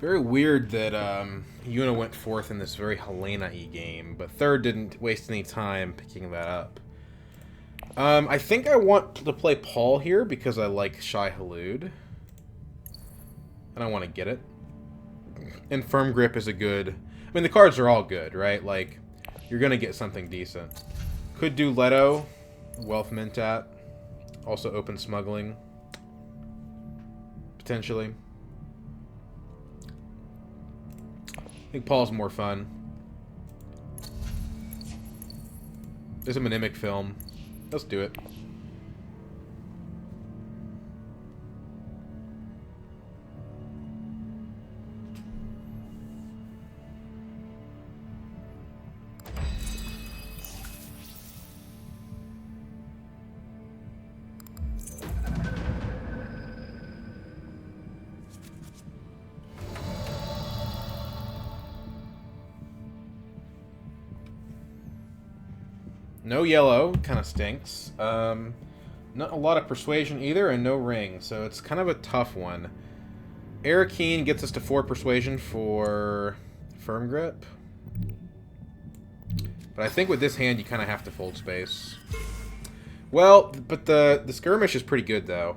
Very weird that Yuna went fourth in this very Helena-y game, but third didn't waste any time picking that up. I think I want to play Paul here because I like Shai Hulud. And I want to get it. And Firm Grip is a good... I mean, the cards are all good, right? Like, you're going to get something decent. Could do Leto, Wealth Mentat, also Open Smuggling, potentially. I think Paul's more fun. There's a Mnemic film. Let's do it. No yellow, kind of stinks. Not a lot of persuasion either, and no ring, so it's kind of a tough one. Arakeen gets us to 4 persuasion for Firm Grip. But I think with this hand, you kind of have to fold space. Well, but the skirmish is pretty good, though.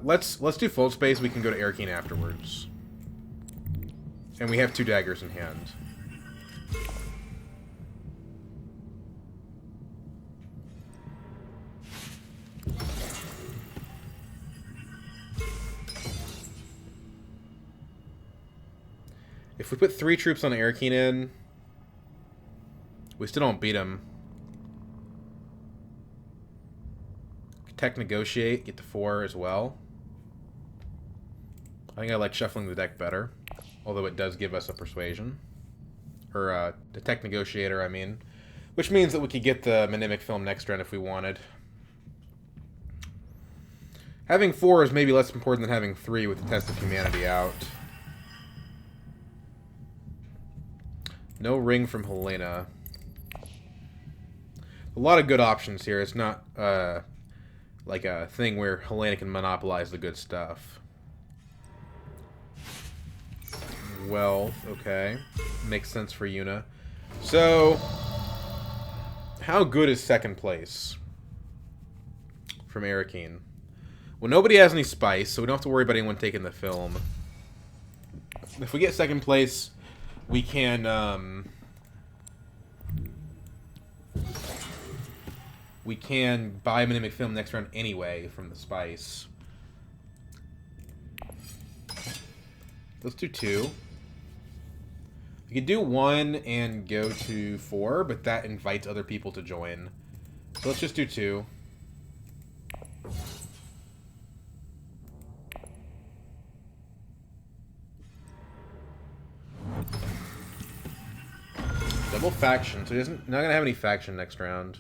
Let's do fold space. We can go to Arakeen afterwards. And we have 2 daggers in hand. If we put 3 troops on Arakeen in, we still don't beat him. Tech Negotiate, get to 4 as well. I think I like shuffling the deck better. Although it does give us a persuasion. Or the Tech Negotiator, I mean. Which means that we could get the Mnemic film next round if we wanted. Having 4 is maybe less important than having 3 with the Test of Humanity out. No ring from Helena. A lot of good options here. It's not like a thing where Helena can monopolize the good stuff. Wealth, okay. Makes sense for Yuna. So, how good is second place from Arakeen? Well, nobody has any spice, so we don't have to worry about anyone taking the film. If we get second place, we can buy Mnemic film next round anyway from the spice. Let's do 2. We could do 1 and go to 4, but that invites other people to join. So let's just do 2. Double faction, so he doesn't not gonna have any faction next round.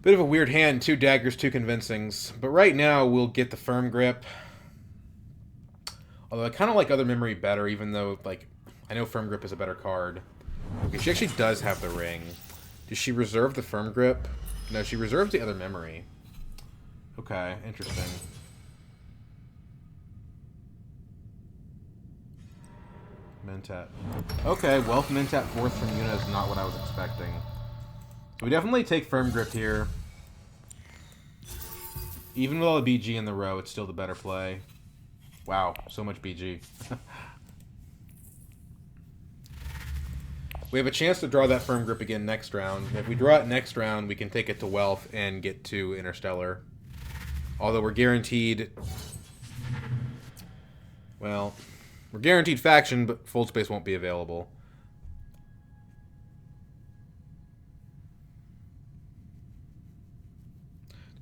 Bit of a weird hand, 2 daggers, 2 convincings. But right now we'll get the Firm Grip. Although I kind of like Other Memory better, even though, like, I know Firm Grip is a better card. Okay, she actually does have the ring. Does she reserve the Firm Grip? No, she reserves the Other Memory. Okay, interesting. Mentat. Okay, Wealth Mentat 4th from Yuna is not what I was expecting. So we definitely take Firm Grip here. Even with all the BG in the row, it's still the better play. Wow, so much BG. We have a chance to draw that Firm Grip again next round. If we draw it next round, we can take it to Wealth and get to Interstellar. Although we're guaranteed... Well, we're guaranteed faction, but fold space won't be available.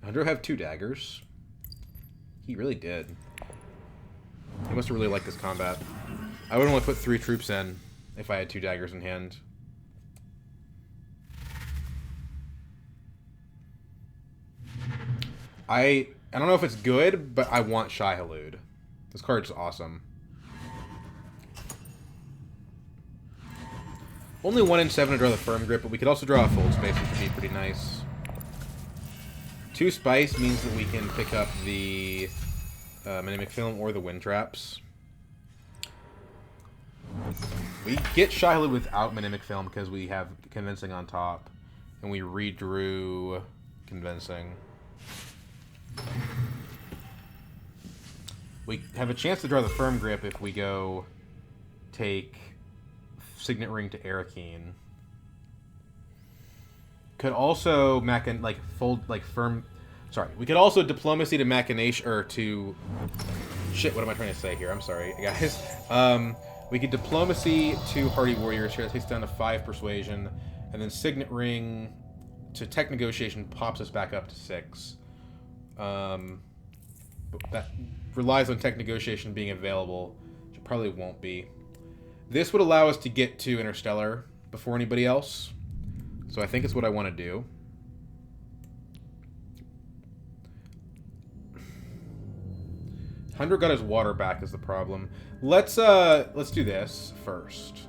Andrew have 2 daggers. He really did. He must have really liked this combat. I would only put 3 troops in if I had 2 daggers in hand. I don't know if it's good, but I want Shai Hulud. This card's awesome. Only 1 in 7 to draw the Firm Grip, but we could also draw a Fold Space, which would be pretty nice. 2 spice means that we can pick up the Mimic Film or the Wind Traps. We get Shai Hulud without Mimic Film because we have Convincing on top. And we redrew Convincing. We have a chance to draw the Firm Grip if we go take Signet Ring to Arakeen. Could also we could also Diplomacy to Machination, or to... Shit, what am I trying to say here? I'm sorry, guys. We could Diplomacy to Hardy Warriors here. That takes down to 5 Persuasion. And then Signet Ring to Tech Negotiation pops us back up to 6. But that relies on Tech Negotiation being available, which it probably won't be. This would allow us to get to Interstellar before anybody else. So I think it's what I want to do. Hundred got his water back is the problem. Let's do this first.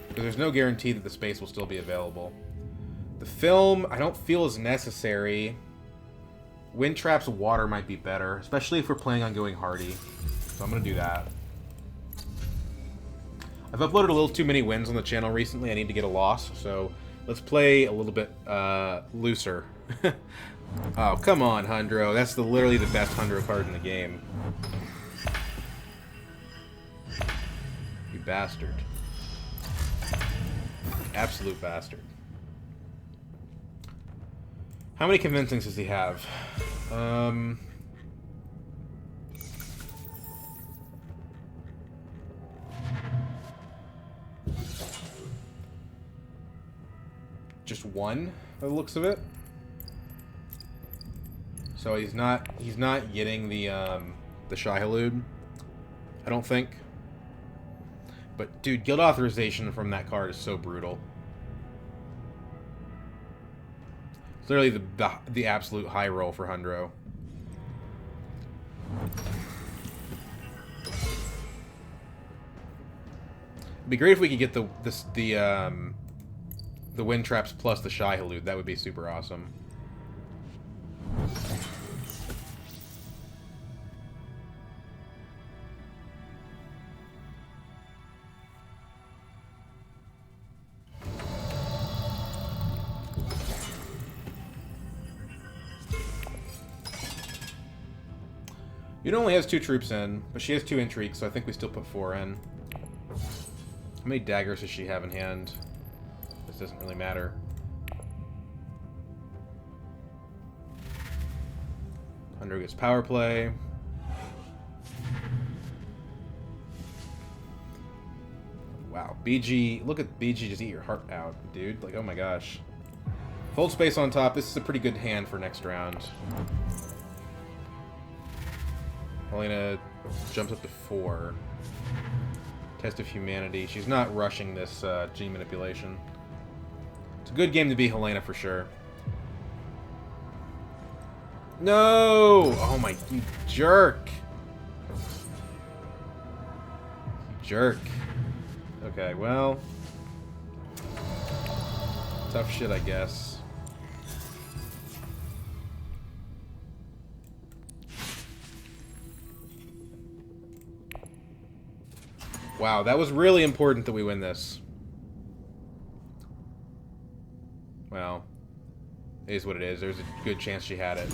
Because there's no guarantee that the space will still be available. The film, I don't feel is necessary. Wind Trap's water might be better, especially if we're planning on going Hardy. So I'm going to do that. I've uploaded a little too many wins on the channel recently. I need to get a loss, so let's play a little bit looser. Oh, come on, Hundro. That's literally the best Hundro card in the game. You bastard. Absolute bastard. How many Convincings does he have? Just 1, by the looks of it. So he's not getting the Shai Hulud, I don't think. But dude, guild authorization from that card is so brutal. It's literally the absolute high roll for Hundro. It'd be great if we could get the Wind Traps plus the Shai Hulud. That would be super awesome. Yuna only has 2 troops in, but she has 2 intrigues, so I think we still put 4 in. How many daggers does she have in hand? This doesn't really matter. Hundred gets power play. Wow, BG, look at BG just eat your heart out, dude. Like, oh my gosh. Fold space on top. This is a pretty good hand for next round. Helena jumps up to 4. Test of Humanity. She's not rushing this G manipulation. It's a good game to be Helena for sure. No! Oh my, you jerk. You jerk. Okay, well. Tough shit, I guess. Wow, that was really important that we win this. Well, it is what it is. There's a good chance she had it.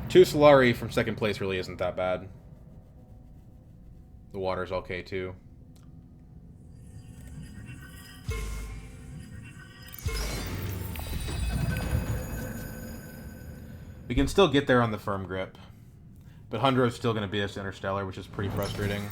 2 Solari from 2nd place really isn't that bad. The water's okay too. We can still get there on the Firm Grip. But Hundro's still going to beat us to Interstellar, which is pretty frustrating.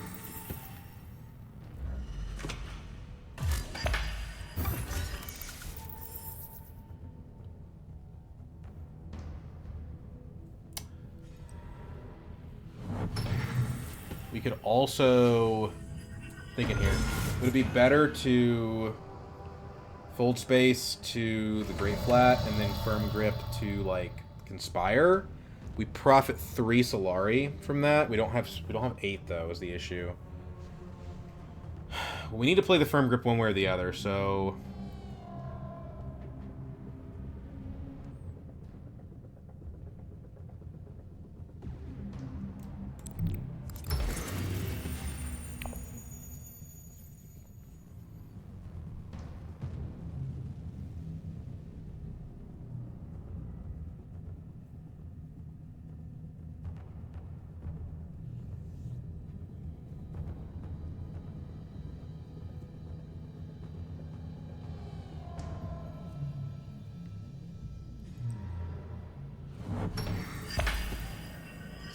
We could also... Thinking here. Would it be better to fold space to the Great Flat and then Firm Grip to, like, Conspire? We profit 3 Solari from that. We don't have 8 though, is the issue. We need to play the Firm Grip one way or the other, so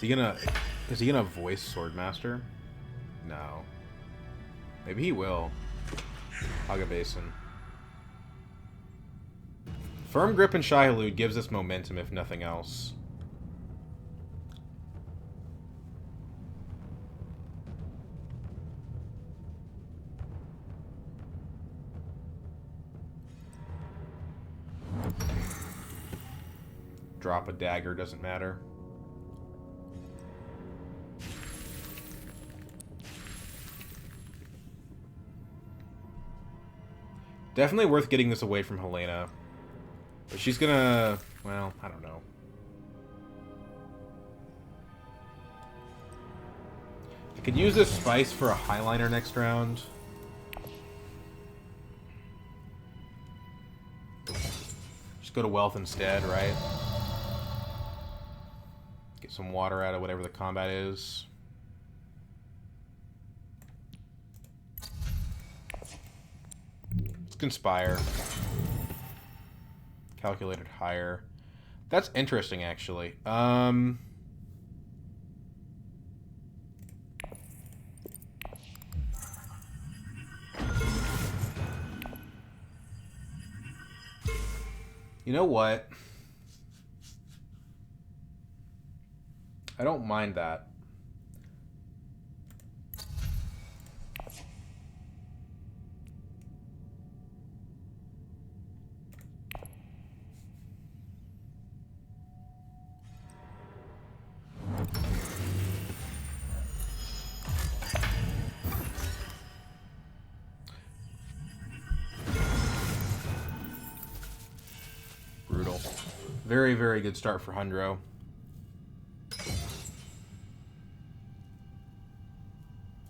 Is he gonna voice Swordmaster? No. Maybe he will. Haga Basin. Firm Grip and Shai Hulud gives us momentum, if nothing else. Drop a dagger, doesn't matter. Definitely worth getting this away from Helena. But she's gonna... well, I don't know. I could use this spice for a highliner next round. Just go to wealth instead, right? Get some water out of whatever the combat is. Let's conspire. Calculated higher. That's interesting, actually. You know what? I don't mind that. Brutal. Very, very good start for Hundro.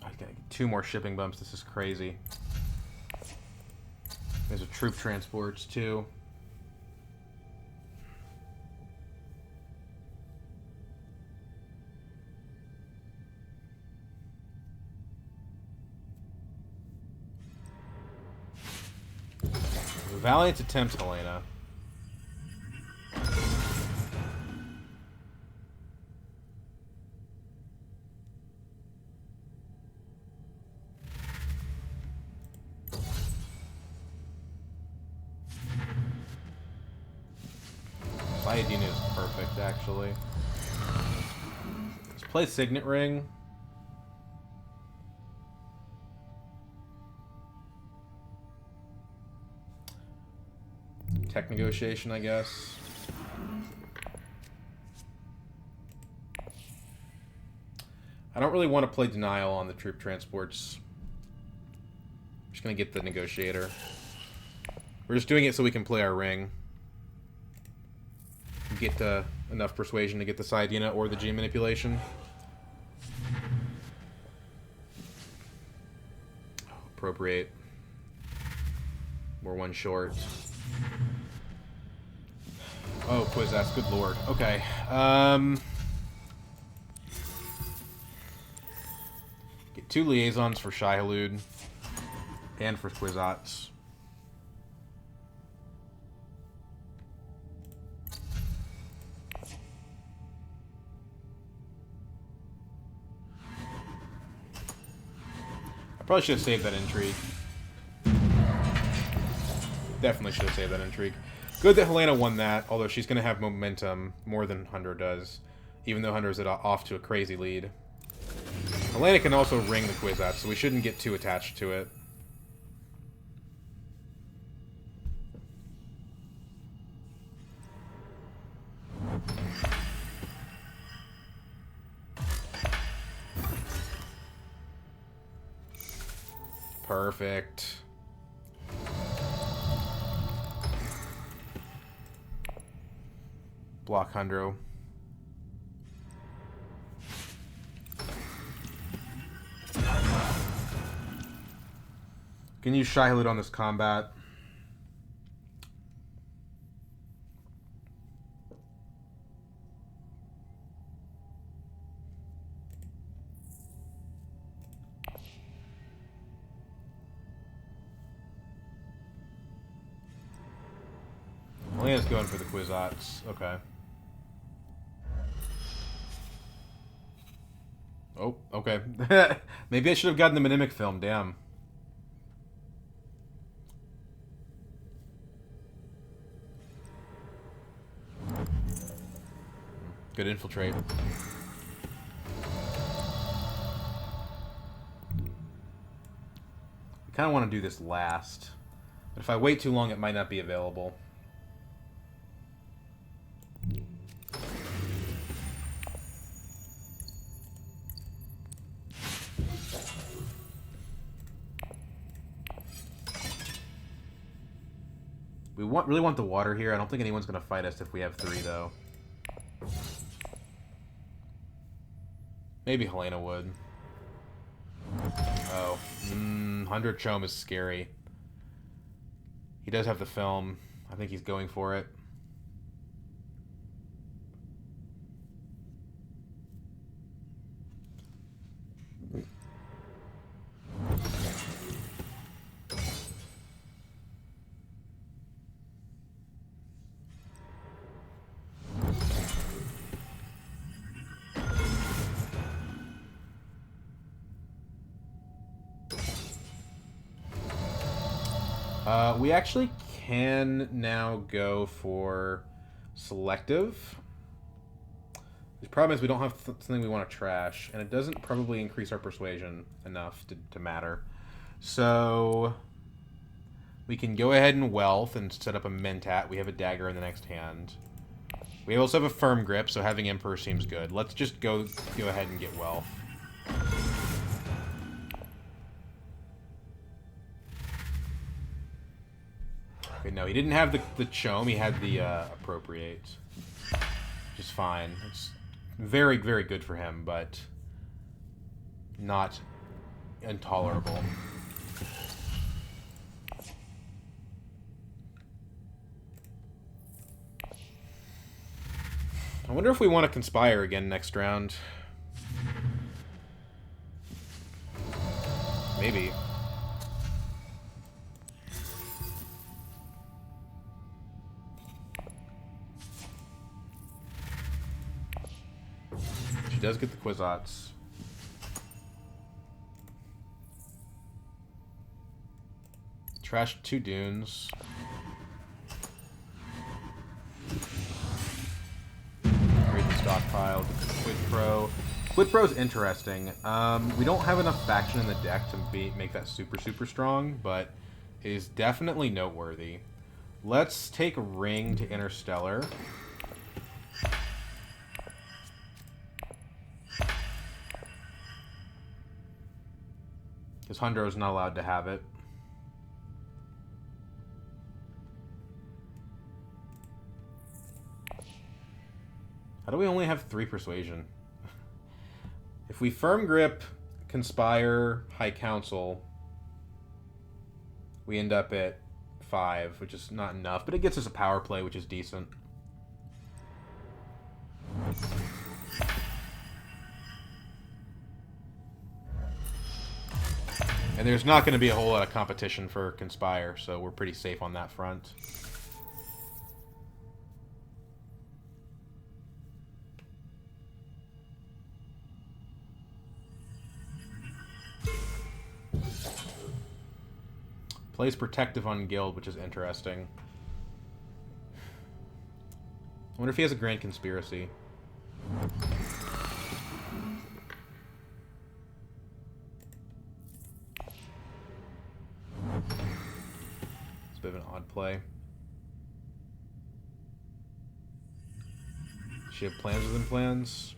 I gotta get 2 more shipping bumps. This is crazy. There's a troop transports too. Valiant attempt, Helena. Yuna is perfect, actually. Let's play Signet Ring. Tech negotiation, I guess. I don't really want to play Denial on the troop transports. I'm just going to get the Negotiator. We're just doing it so we can play our ring. Get enough persuasion to get the side Yuna or the G manipulation. Oh, appropriate. We're 1 short. Oh, Kwisatz, good lord. Okay. Get 2 liaisons for Shai Hulud and for Kwisatz. Probably should have saved that intrigue. Definitely should have saved that intrigue. Good that Helena won that, although she's going to have momentum more than Hunter does, even though Hunter's off to a crazy lead. Helena can also ring the Kwisatz, so we shouldn't get too attached to it. Perfect. Block Hundro. Can use Shai Hulud on this combat. Helena's going for the Kwisatz. Okay. Oh, okay. Maybe I should have gotten the Mimic film, damn. Good infiltrate. I kind of want to do this last. But if I wait too long, it might not be available. We really want the water here. I don't think anyone's going to fight us if we have 3, though. Maybe Helena would. Oh. 100 Chom is scary. He does have the film. I think he's going for it. We actually can now go for selective. The problem is we don't have something we want to trash, and it doesn't probably increase our persuasion enough to matter. So we can go ahead and wealth and set up a Mentat. We have a dagger in the next hand. We also have a firm grip, so having Emperor seems good. Let's just go ahead and get wealth. Okay, no, he didn't have the Chom. He had the Appropriate. Which is fine. It's very, very good for him, but not intolerable. I wonder if we want to conspire again next round. Maybe. She does get the Kwisatz. Trash 2 dunes. Raid the stockpile. Get the Quid Pro. Quid Pro's interesting. We don't have enough faction in the deck to make that super strong, but it is definitely noteworthy. Let's take Ring to Interstellar. Because Hundro's not allowed to have it. How do we only have 3 persuasion? If we firm grip, conspire, high council, we end up at 5, which is not enough, but it gets us a power play, which is decent. And there's not going to be a whole lot of competition for Conspire, so we're pretty safe on that front. Plays Protective on Guild, which is interesting. I wonder if he has a Grand Conspiracy. It's a bit of an odd play. Does she have plans within plans?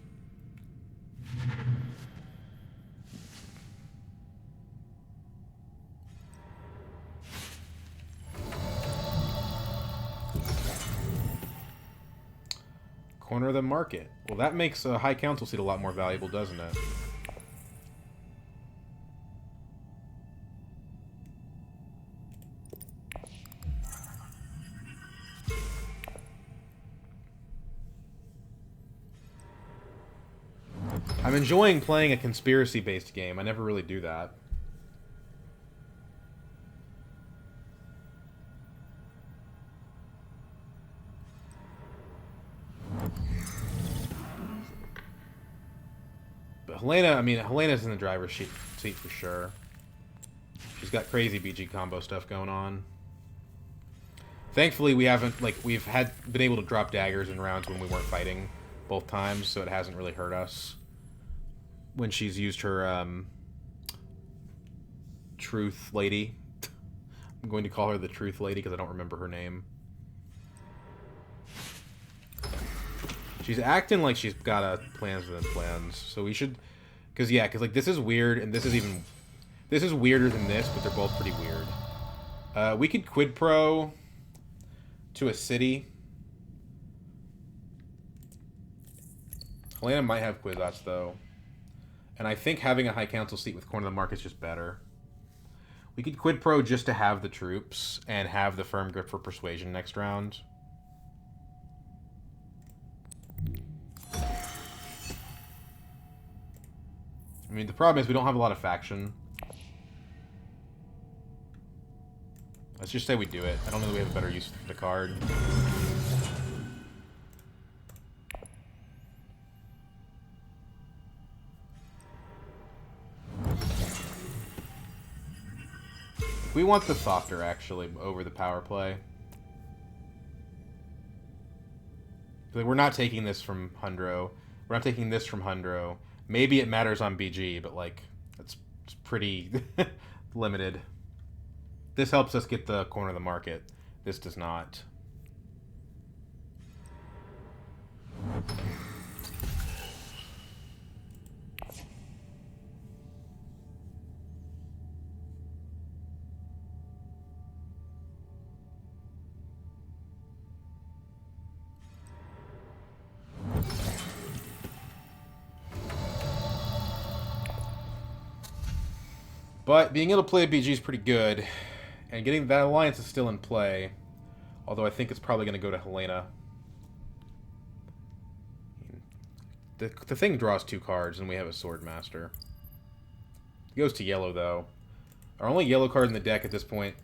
Corner of the market. Well, that makes a High Council seat a lot more valuable, doesn't it? I'm enjoying playing a conspiracy-based game. I never really do that. But Helena, I mean, Helena's in the driver's seat for sure. She's got crazy BG combo stuff going on. Thankfully, we haven't, like, been able to drop daggers in rounds when we weren't fighting both times, so it hasn't really hurt us when she's used her, Truth Lady. I'm going to call her the Truth Lady because I don't remember her name. She's acting like she's got plans within plans, so we should... Because, yeah, like, this is weird, and this is even... This is weirder than this, but they're both pretty weird. We could quid pro to a city. Helena might have Kwisatz, though. And I think having a High Council seat with Corner of the Market is just better. We could quid pro just to have the troops and have the firm grip for persuasion next round. I mean, the problem is we don't have a lot of faction. Let's just say we do it. I don't know that we have a better use for the card. We want the softer, actually, over the power play. Like, we're not taking this from Hundro. We're not taking this from Hundro. Maybe it matters on BG, but, like, it's pretty limited. This helps us get the corner of the market. This does not. But being able to play BG is pretty good. And getting that alliance is still in play. Although I think it's probably going to go to Helena. The thing draws 2 cards, and we have a Sword Master. It goes to yellow, though. Our only yellow card in the deck at this point,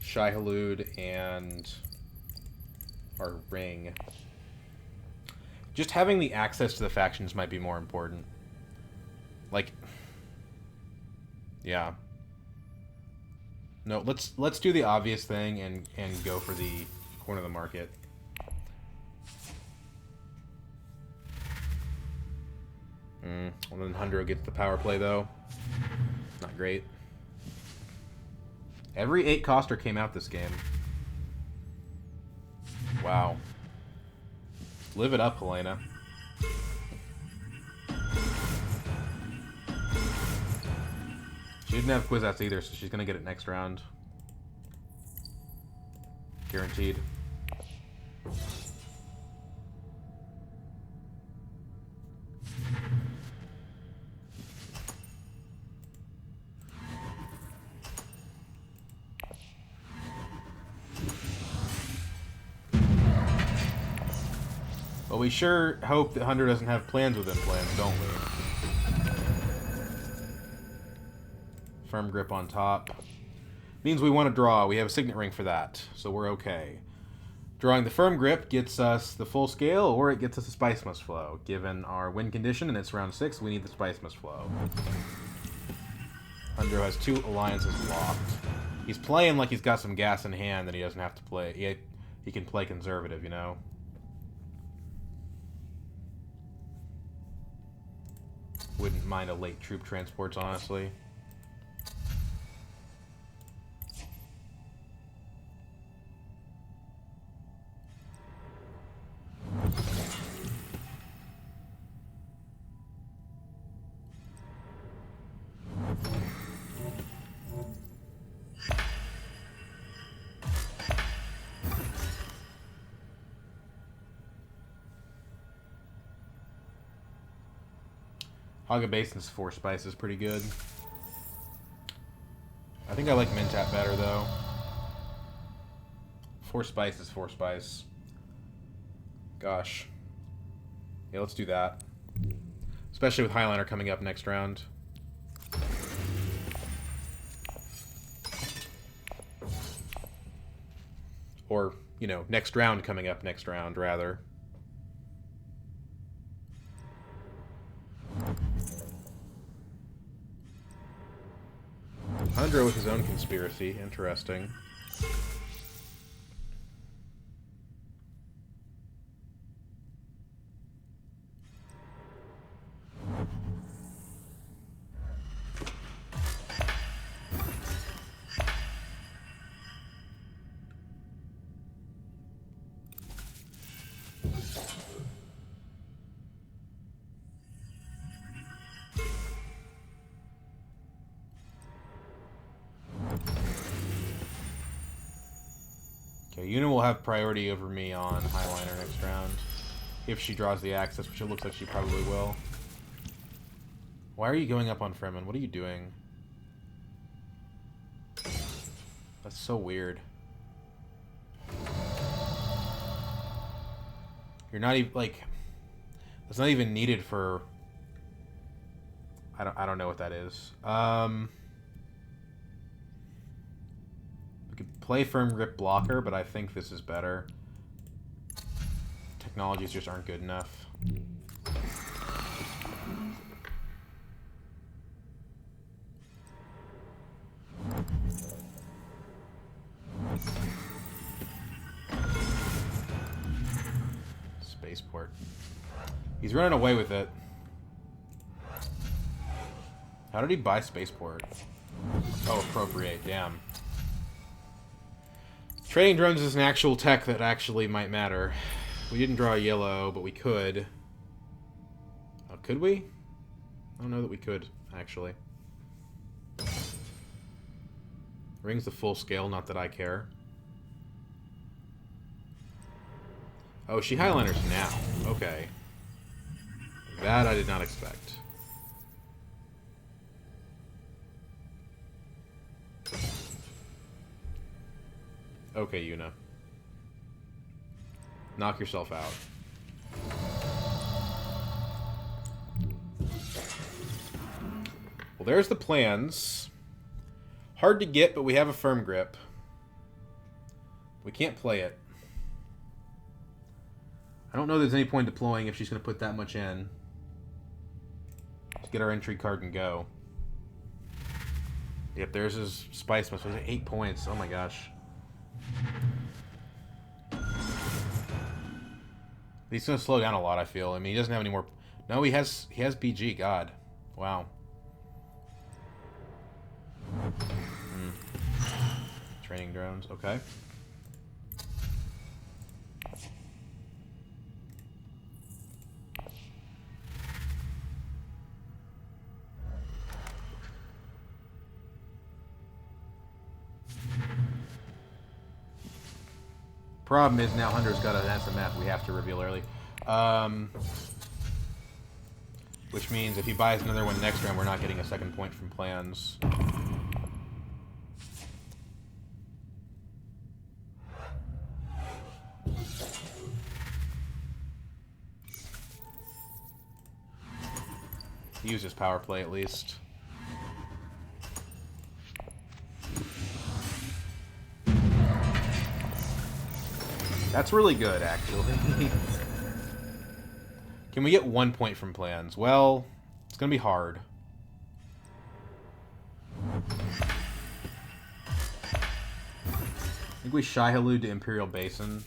Shai Hulud and our Ring. Just having the access to the factions might be more important. Like, yeah. No, let's do the obvious thing and go for the corner of the market. Well, then Hundro gets the power play, though. Not great. Every 8-coster came out this game. Wow. Live it up, Helena. She didn't have Kwisatz either, so she's going to get it next round. Guaranteed. Well, we sure hope that Hunter doesn't have plans within plans, don't we? Firm grip on top. Means we want to draw. We have a signet ring for that, so we're okay. Drawing the firm grip gets us the full scale, or it gets us a Spice Must Flow. Given our win condition, and it's round 6, we need the Spice Must Flow. Hundro has 2 alliances locked. He's playing like he's got some gas in hand that he doesn't have to play. He can play conservative, you know? Wouldn't mind a late troop transports, honestly. Haga Basin's 4 spice is pretty good. I think I like Mintap better, though. 4 spice is 4 spice. Gosh. Yeah, let's do that. Especially with Highliner coming up next round. Or, you know, next round coming up next round, rather. Alejandro with his own conspiracy. Interesting. Okay, Yuna will have priority over me on Highliner next round. If she draws the access, which it looks like she probably will. Why are you going up on Fremen? What are you doing? That's so weird. You're not even, like... That's not even needed for... I don't know what that is. We could play Firm Grip Blocker, but I think this is better. Technologies just aren't good enough. Spaceport. He's running away with it. How did he buy Spaceport? Oh, appropriate. Damn. Trading drones is an actual tech that actually might matter. We didn't draw a yellow, but we could. Oh, could we? I don't know that we could, actually. Ring's the full scale, not that I care. Oh, she Highliners now. Okay. That I did not expect. Okay, Yuna. Knock yourself out. Well, there's the plans. Hard to get, but we have a firm grip. We can't play it. I don't know there's any point deploying if she's going to put that much in. Let's get our entry card and go. Yep, there's his Spice Must. 8 points. Oh my gosh. He's going to slow down a lot, I feel. I mean, he doesn't have any more... No, he has BG. God. Wow. Training drones. Okay. Problem is now Hunter's got an SMF we have to reveal early. Which means if he buys another one next round, we're not getting a second point from plans. Use his power play at least. That's really good, actually. Can we get 1 point from plans? Well, it's going to be hard. I think we Shai Hulud to Imperial Basin.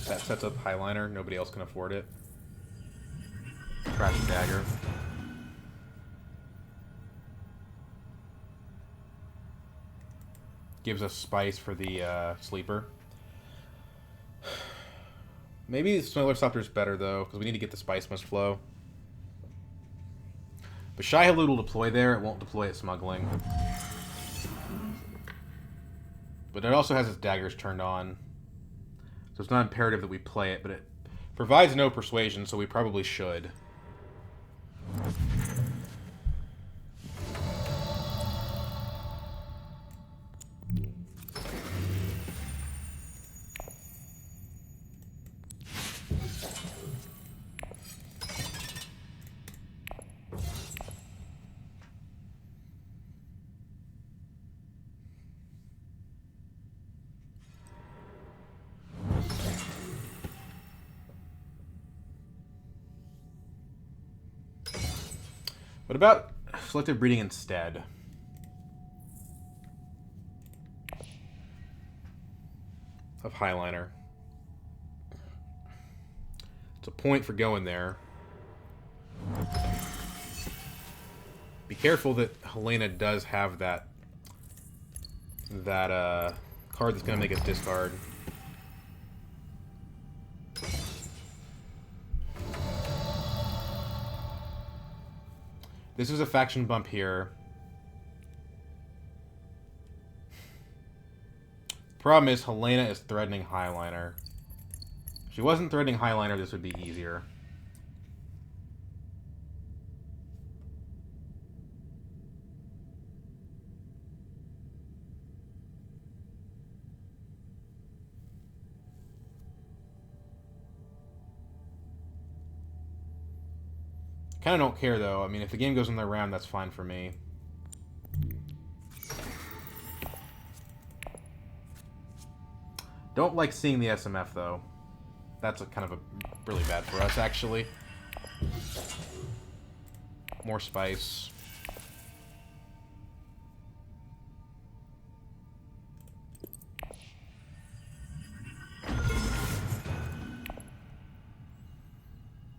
That sets up Highliner. Nobody else can afford it. Crash and Dagger. Gives us Spice for the sleeper. Maybe the Smuggler Stopper is better, though, because we need to get the Spice Must flow. But Shai Hulud will deploy there. It won't deploy at Smuggling. But it also has its daggers turned on. So it's not imperative that we play it, but it provides no persuasion, so we probably should. What about selective breeding instead. Of Highliner. It's a point for going there. Be careful that Helena does have that card that's going to make us discard. This is a faction bump here. Problem is, Helena is threatening Highliner. If she wasn't threatening Highliner, this would be easier. Kind of don't care, though. I mean, if the game goes in their round, that's fine for me. Don't like seeing the SMF, though. That's kind of really bad for us, actually. More spice.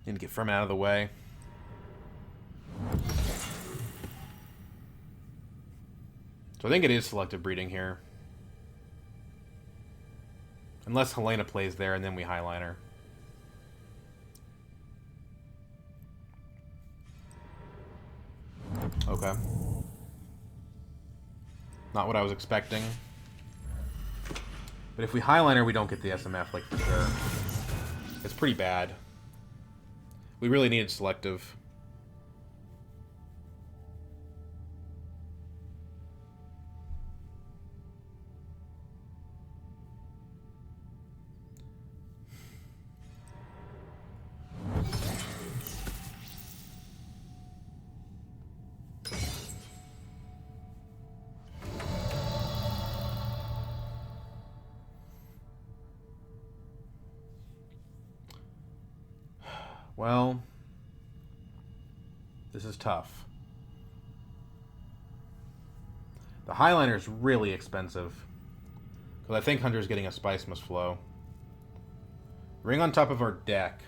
Need to get Firm out of the way. So I think it is selective breeding here. Unless Helena plays there and then we Highliner. Okay. Not what I was expecting. But if we Highliner, we don't get the SMF, like, for sure. It's pretty bad. We really needed selective. Well, this is tough. The Highliner is really expensive. Because I think Hunter's getting a Spice Must Flow. Ring on top of our deck.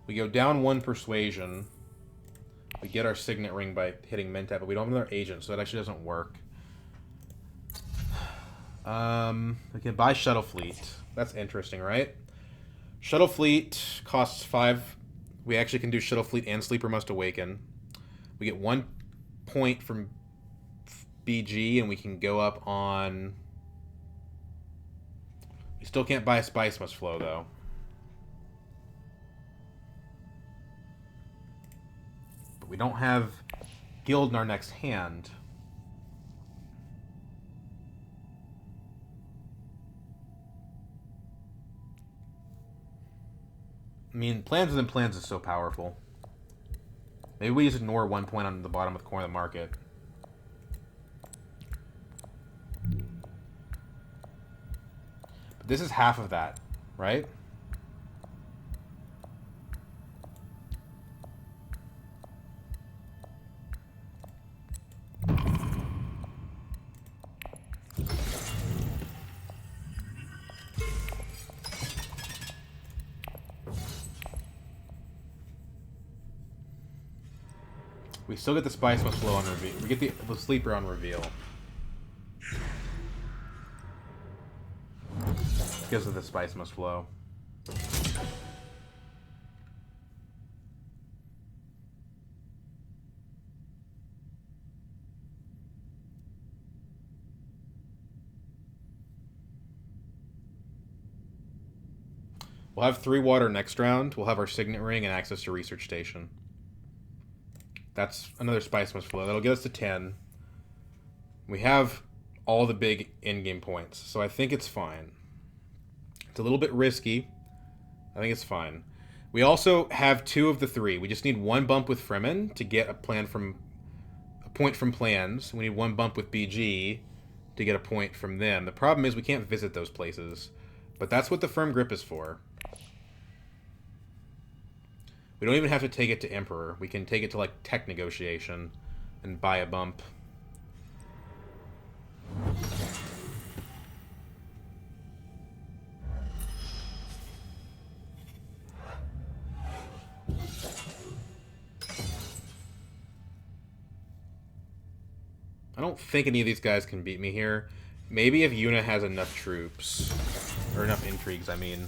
We go down 1 Persuasion. We get our Signet Ring by hitting Mentat, but we don't have another agent, so that actually doesn't work. We can buy Shuttle Fleet. That's interesting, right? Shuttle Fleet costs 5. We actually can do Shuttle Fleet and Sleeper Must Awaken. We get 1 point from BG, and we can go up on... We still can't buy a Spice Must Flow, though. But we don't have Guild in our next hand. I mean, Plans Within Plans is so powerful. Maybe we just ignore 1 point on the bottom of the corner of the market. But this is half of that, right? We still get the Spice Must Flow on reveal. We get the Sleeper on reveal. Because of the Spice Must Flow. We'll have 3 water next round. We'll have our Signet Ring and access to Research Station. That's another Spice Must Flow. That'll get us to 10. We have all the big in-game points, so I think it's fine. It's a little bit risky. I think it's fine. We also have 2 of the 3. We just need 1 bump with Fremen to get a point from Plans. We need 1 bump with BG to get a point from them. The problem is we can't visit those places, but that's what the Firm Grip is for. We don't even have to take it to Emperor. We can take it to, like, Tech Negotiation and buy a bump. I don't think any of these guys can beat me here. Maybe if Yuna has enough troops. Or enough intrigues, I mean.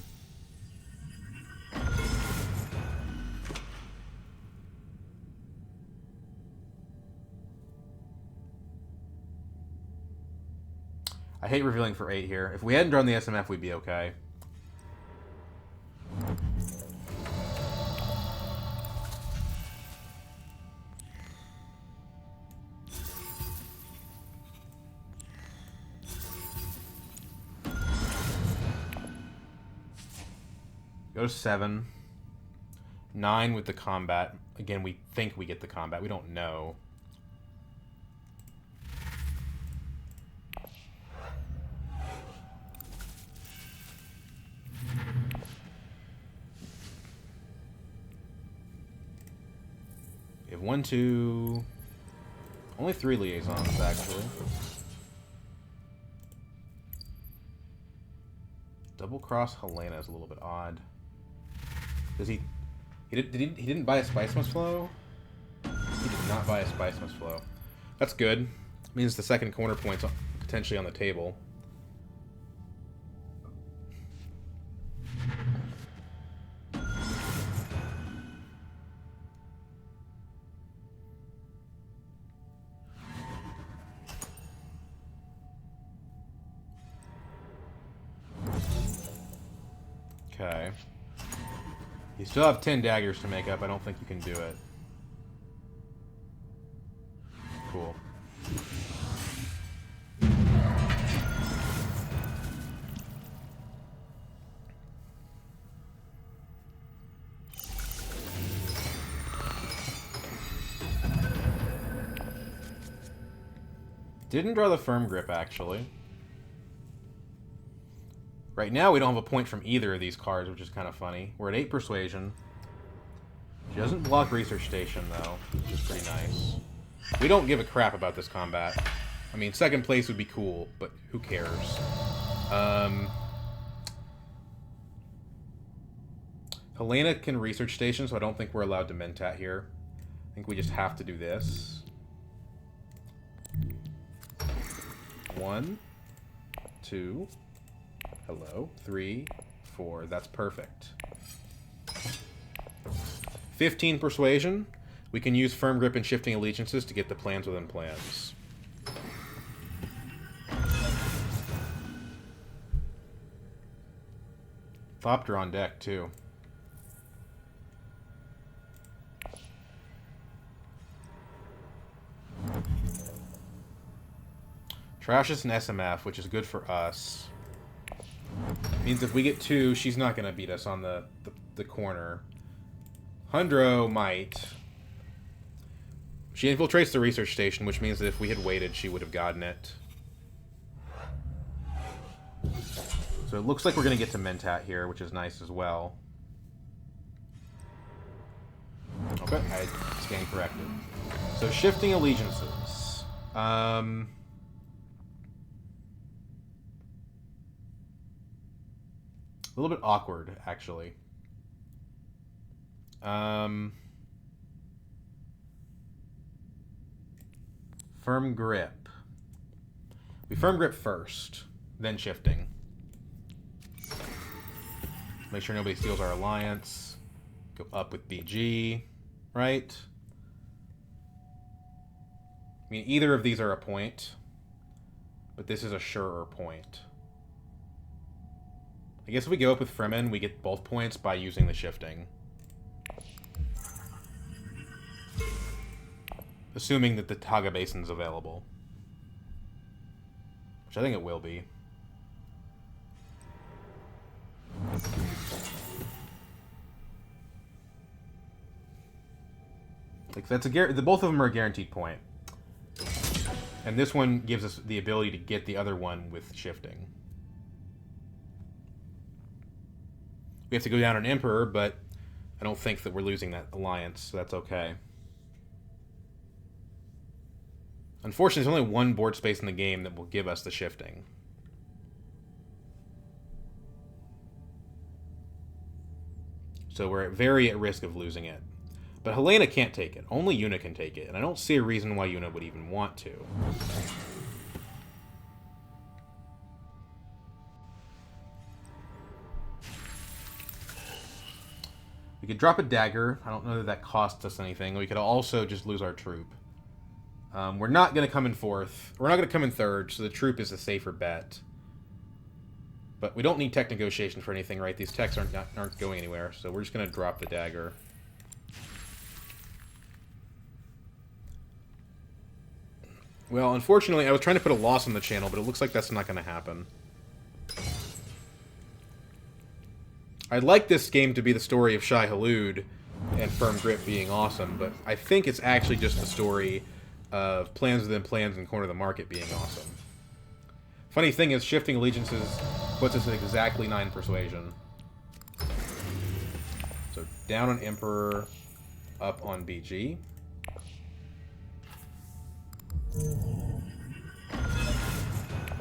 I hate revealing for 8 here. If we hadn't drawn the SMF, we'd be okay. Go to 7. 9 with the combat. Again, we think we get the combat. We don't know. We have 1, 2... Only 3 liaisons, actually. Double cross Helena is a little bit odd. Does he... He didn't buy a Spice Must Flow? He did not buy a Spice Must Flow. That's good. Means the second corner point's potentially on the table. Okay. You still have 10 daggers to make up. I don't think you can do it. Cool. Didn't draw the firm grip, actually. Right now, we don't have a point from either of these cards, which is kind of funny. We're at 8 Persuasion. She doesn't block Research Station, though, which is pretty nice. We don't give a crap about this combat. I mean, second place would be cool, but who cares? Helena can Research Station, so I don't think we're allowed to Mentat here. I think we just have to do this. 1, 2... Hello. 3, 4. That's perfect. 15 Persuasion. We can use Firm Grip and Shifting Allegiances to get the plans within plans. Thopter on deck, too. Trashes an SMF, which is good for us. Means if we get 2, she's not going to beat us on the corner. Hundro might. She infiltrates the Research Station, which means that if we had waited, she would have gotten it. So it looks like we're going to get to Mentat here, which is nice as well. Okay, I stand corrected. So Shifting Allegiances. A little bit awkward, actually. Firm Grip. We Firm Grip first, then Shifting. Make sure nobody steals our alliance. Go up with BG, right? I mean, either of these are a point, but this is a surer point. I guess if we go up with Fremen, we get both points by using the Shifting. Assuming that the Taga Basin's available. Which I think it will be. Like, that's both of them are a guaranteed point. And this one gives us the ability to get the other one with Shifting. We have to go down an Emperor, but I don't think that we're losing that alliance, so that's okay. Unfortunately, there's only one board space in the game that will give us the shifting. So we're very at risk of losing it. But Helena can't take it. Only Yuna can take it. And I don't see a reason why Yuna would even want to. We could drop a dagger. I don't know that that costs us anything. We could also just lose our troop. We're not going to come in fourth. We're not going to come in third, so the troop is a safer bet. But we don't need tech negotiation for anything, right? These techs aren't going anywhere, so we're just going to drop the dagger. Well, unfortunately, I was trying to put a loss on the channel, but it looks like that's not going to happen. I'd like this game to be the story of Shai Hulud and Firm Grip being awesome, but I think it's actually just the story of Plans Within Plans and Corner of the Market being awesome. Funny thing is, shifting allegiances puts us at exactly 9 persuasion. So down on Emperor, up on BG.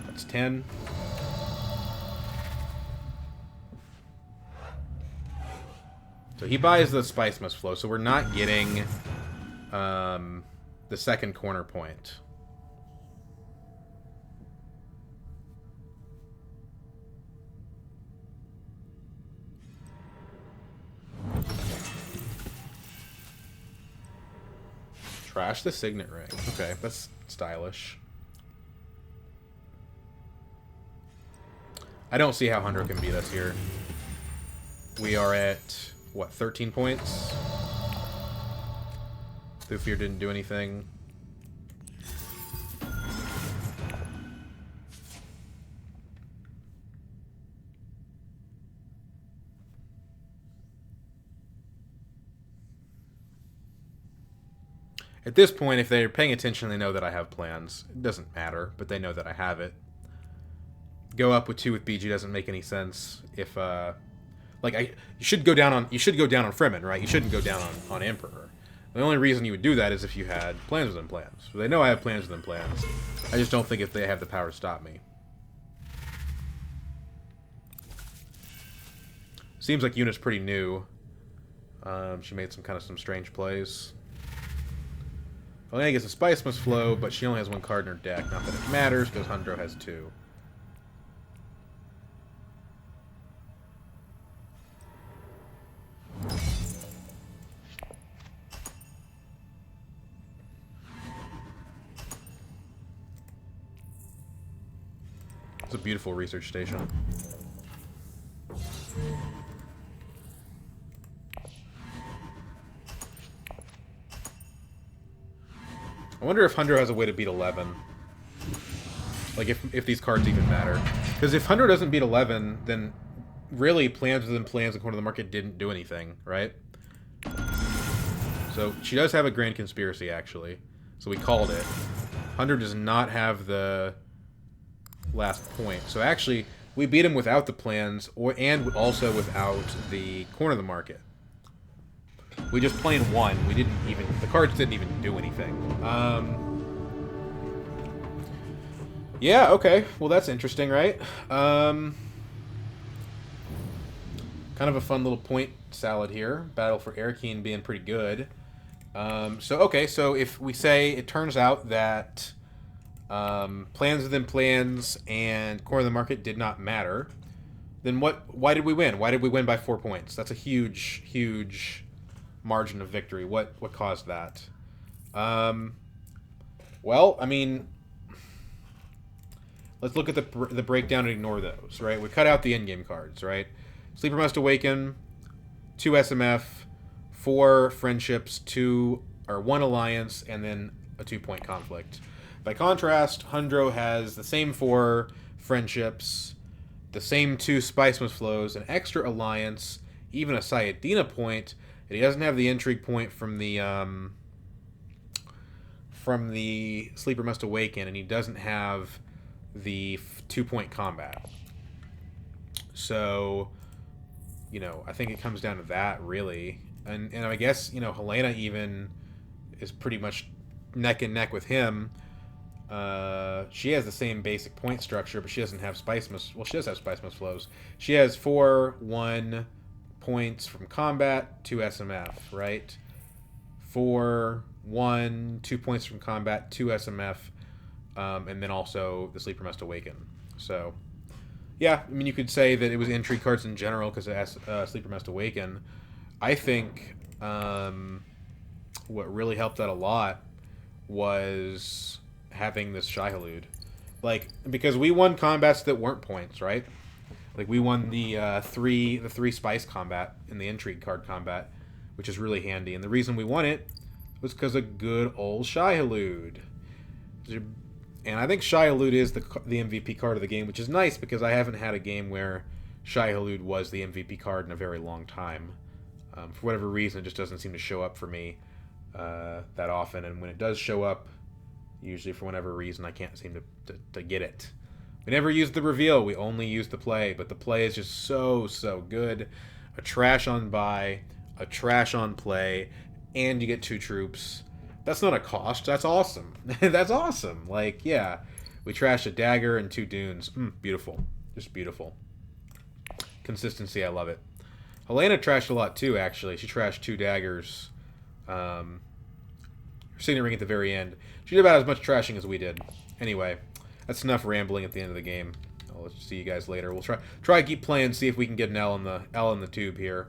That's 10. So he buys the Spice Must Flow, so we're not getting the second corner point. Trash the Signet Ring. Okay, that's stylish. I don't see how Hundred can beat us here. We are at, what, 13 points? Thufir didn't do anything. At this point, if they're paying attention, they know that I have plans. It doesn't matter, but they know that I have it. Go up with 2 with BG doesn't make any sense. If you should go down on Fremen, right? You shouldn't go down on Emperor. The only reason you would do that is if you had plans within plans. So they know I have plans within plans. I just don't think if they have the power to stop me. Seems like Yuna's pretty new. She made some strange plays. Helena gets a Spice Must Flow, but she only has 1 card in her deck. Not that it matters, because Hundro has 2. It's a beautiful research station. I wonder if Hundro has a way to beat 11. Like, if these cards even matter. Because if Hundro doesn't beat 11, then really Plans Within Plans and Corner of the Market didn't do anything, right? So she does have a Grand Conspiracy, actually. So we called it. Hundro does not have the last point. So actually, we beat him without the plans, and also without the Corner of the Market. We just plain won. We didn't even... The cards didn't even do anything. Yeah, okay. Well, that's interesting, right? Kind of a fun little point salad here. Battle for Erkine being pretty good. So if we say it turns out that Plans Within Plans and Corner of the Market did not matter, then why did we win? Why did we win by 4 points? That's a huge, huge margin of victory. What caused that? Well, I mean, let's look at the breakdown and ignore those, right? We cut out the endgame cards, right? Sleeper Must Awaken, 2 SMF, 4 friendships, 1 alliance, and then a 2-point conflict. By contrast, Hundro has the same 4 friendships, the same 2 Spice Must Flows, an extra alliance, even a Sayadina point, and he doesn't have the intrigue point from the Sleeper Must Awaken, and he doesn't have the 2-point combat. So, you know, I think it comes down to that, really. And I guess, you know, Helena even is pretty much neck and neck with him. She has the same basic point structure, but she doesn't have Spice Mist. Well, she does have Spice Mist flows. She has 4/1 points from combat, 2 SMF, right? 4/1, 2 points from combat, 2 SMF, and then also the Sleeper Must Awaken. So, yeah, I mean, you could say that it was intrigue cards in general because Sleeper Must Awaken. I think what really helped out a lot was having this Shai Hulud. Like, because we won combats that weren't points, right? Like, we won the three spice combat in the intrigue card combat, which is really handy. And the reason we won it was because of good old Shai Hulud. And I think Shai Hulud is the MVP card of the game, which is nice because I haven't had a game where Shai Hulud was the MVP card in a very long time. For whatever reason, it just doesn't seem to show up for me that often. And when it does show up, usually for whatever reason, I can't seem to get it. We never use the reveal. We only use the play. But the play is just so, so good. A trash on buy, a trash on play, and you get 2 troops. That's not a cost. That's awesome. That's awesome. Like, yeah. We trashed a dagger and 2 dunes. Beautiful. Just beautiful. Consistency, I love it. Helena trashed a lot too, actually. She trashed 2 daggers. Signet ring at the very end. She did about as much trashing as we did. Anyway, that's enough rambling at the end of the game. I'll see you guys later. We'll try keep playing, see if we can get an L in the tube here.